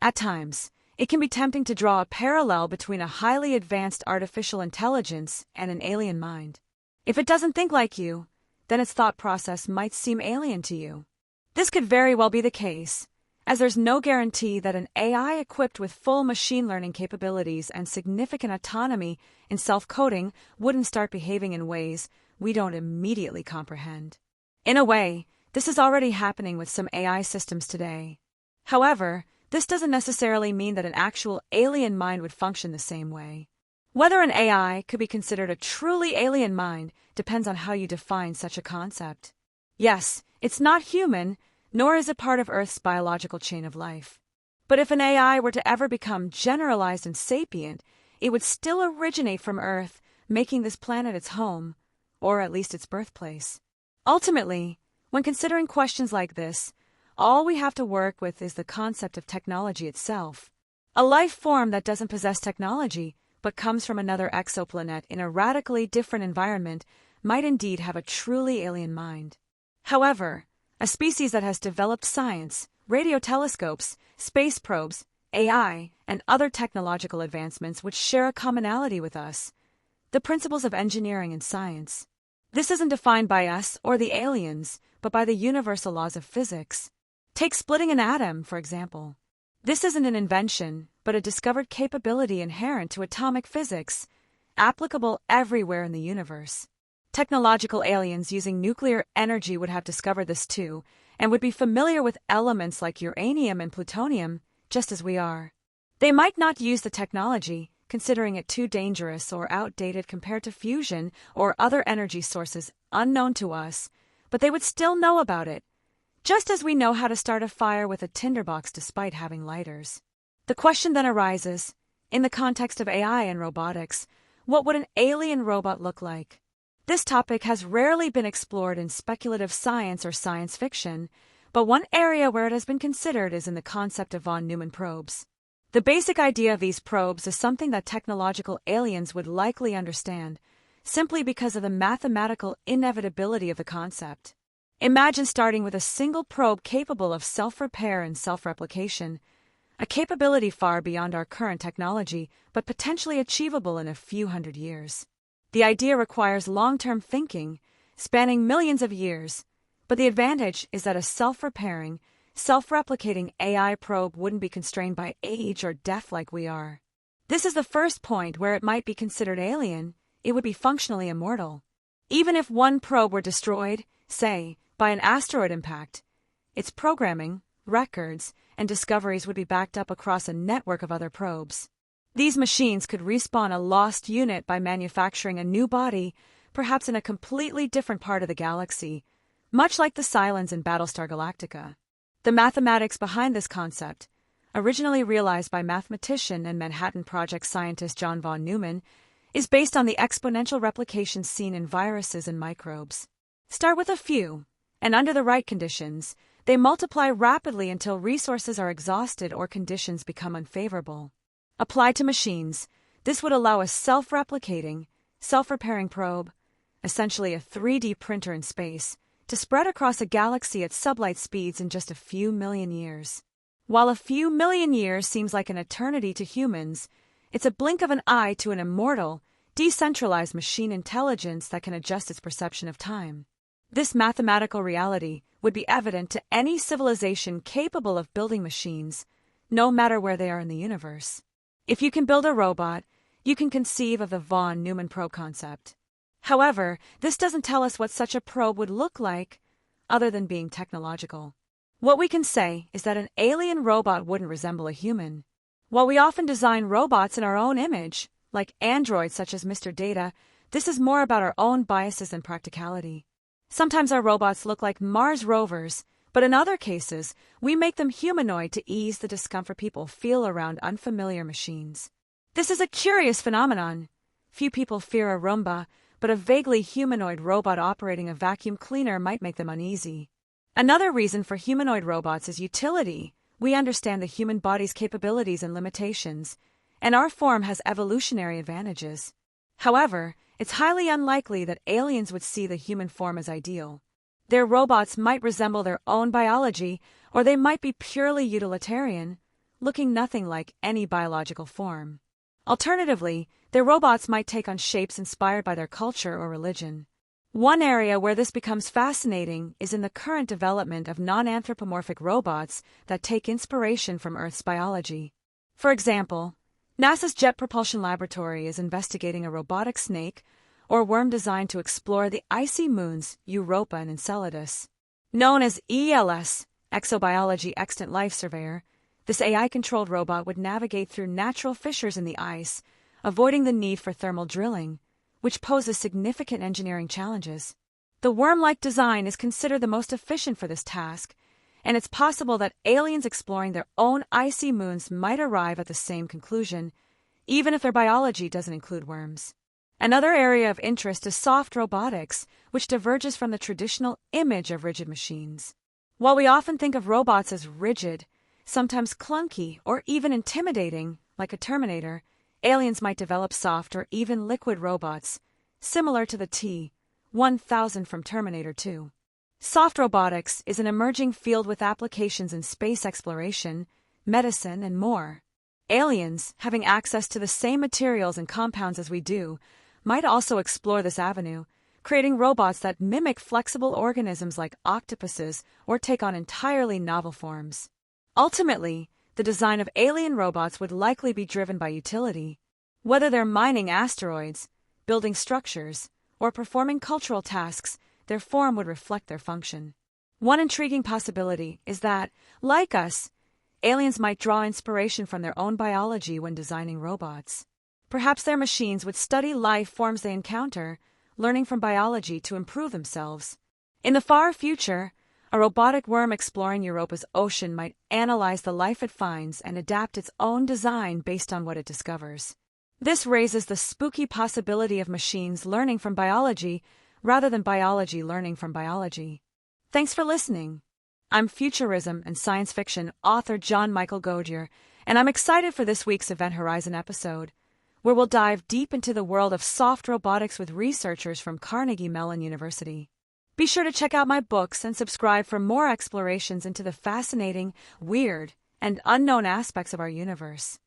At times, it can be tempting to draw a parallel between a highly advanced artificial intelligence and an alien mind. If it doesn't think like you, then its thought process might seem alien to you. This could very well be the case, as there's no guarantee that an AI equipped with full machine learning capabilities and significant autonomy in self-coding wouldn't start behaving in ways we don't immediately comprehend. In a way, this is already happening with some AI systems today. However, this doesn't necessarily mean that an actual alien mind would function the same way. Whether an AI could be considered a truly alien mind depends on how you define such a concept. Yes, it's not human, nor is it part of Earth's biological chain of life. But if an AI were to ever become generalized and sapient, it would still originate from Earth, making this planet its home, or at least its birthplace. Ultimately, when considering questions like this, all we have to work with is the concept of technology itself. A life form that doesn't possess technology, but comes from another exoplanet in a radically different environment, might indeed have a truly alien mind. However, a species that has developed science, radio telescopes, space probes, AI, and other technological advancements which share a commonality with us: the principles of engineering and science. This isn't defined by us or the aliens, but by the universal laws of physics. Take splitting an atom, for example. This isn't an invention, but a discovered capability inherent to atomic physics, applicable everywhere in the universe. Technological aliens using nuclear energy would have discovered this too, and would be familiar with elements like uranium and plutonium, just as we are. They might not use the technology, considering it too dangerous or outdated compared to fusion or other energy sources unknown to us, but they would still know about it, just as we know how to start a fire with a tinderbox despite having lighters. The question then arises, in the context of AI and robotics, what would an alien robot look like? This topic has rarely been explored in speculative science or science fiction, but one area where it has been considered is in the concept of von Neumann probes. The basic idea of these probes is something that technological aliens would likely understand, simply because of the mathematical inevitability of the concept. Imagine starting with a single probe capable of self-repair and self-replication, a capability far beyond our current technology, but potentially achievable in a few hundred years. The idea requires long-term thinking, spanning millions of years, but the advantage is that a self-repairing, self-replicating AI probe wouldn't be constrained by age or death like we are. This is the first point where it might be considered alien. It would be functionally immortal. Even if one probe were destroyed, say, by an asteroid impact, its programming, records, and discoveries would be backed up across a network of other probes. These machines could respawn a lost unit by manufacturing a new body, perhaps in a completely different part of the galaxy, much like the Cylons in Battlestar Galactica. The mathematics behind this concept, originally realized by mathematician and Manhattan Project scientist John von Neumann, is based on the exponential replication seen in viruses and microbes. Start with a few, and under the right conditions, they multiply rapidly until resources are exhausted or conditions become unfavorable. Applied to machines, this would allow a self-replicating, self-repairing probe, essentially a 3D printer in space, to spread across a galaxy at sublight speeds in just a few million years. While a few million years seems like an eternity to humans, it's a blink of an eye to an immortal, decentralized machine intelligence that can adjust its perception of time. This mathematical reality would be evident to any civilization capable of building machines, no matter where they are in the universe. If you can build a robot, you can conceive of the von Neumann probe concept. However, this doesn't tell us what such a probe would look like, other than being technological. What we can say is that an alien robot wouldn't resemble a human. While we often design robots in our own image, like androids such as Mr. Data, this is more about our own biases and practicality. Sometimes our robots look like Mars rovers, but in other cases, we make them humanoid to ease the discomfort people feel around unfamiliar machines. This is a curious phenomenon. Few people fear a Roomba, but a vaguely humanoid robot operating a vacuum cleaner might make them uneasy. Another reason for humanoid robots is utility. We understand the human body's capabilities and limitations, and our form has evolutionary advantages. However, it's highly unlikely that aliens would see the human form as ideal. Their robots might resemble their own biology, or they might be purely utilitarian, looking nothing like any biological form. Alternatively, their robots might take on shapes inspired by their culture or religion. One area where this becomes fascinating is in the current development of non-anthropomorphic robots that take inspiration from Earth's biology. For example, NASA's Jet Propulsion Laboratory is investigating a robotic snake or worm designed to explore the icy moons Europa and Enceladus. Known as ELS, Exobiology Extant Life Surveyor, this AI-controlled robot would navigate through natural fissures in the ice, avoiding the need for thermal drilling, which poses significant engineering challenges. The worm-like design is considered the most efficient for this task, and it's possible that aliens exploring their own icy moons might arrive at the same conclusion, even if their biology doesn't include worms. Another area of interest is soft robotics, which diverges from the traditional image of rigid machines. While we often think of robots as rigid, sometimes clunky, or even intimidating, like a Terminator, aliens might develop soft or even liquid robots, similar to the T-1000 from Terminator 2. Soft robotics is an emerging field with applications in space exploration, medicine, and more. Aliens, having access to the same materials and compounds as we do, might also explore this avenue, creating robots that mimic flexible organisms like octopuses or take on entirely novel forms. Ultimately, the design of alien robots would likely be driven by utility. Whether they're mining asteroids, building structures, or performing cultural tasks, their form would reflect their function. One intriguing possibility is that, like us, aliens might draw inspiration from their own biology when designing robots. Perhaps their machines would study life forms they encounter, learning from biology to improve themselves. In the far future, a robotic worm exploring Europa's ocean might analyze the life it finds and adapt its own design based on what it discovers. This raises the spooky possibility of machines learning from biology rather than biology learning from biology. Thanks for listening. I'm futurism and science fiction author John Michael Godier, and I'm excited for this week's Event Horizon episode, where we'll dive deep into the world of soft robotics with researchers from Carnegie Mellon University. Be sure to check out my books and subscribe for more explorations into the fascinating, weird, and unknown aspects of our universe.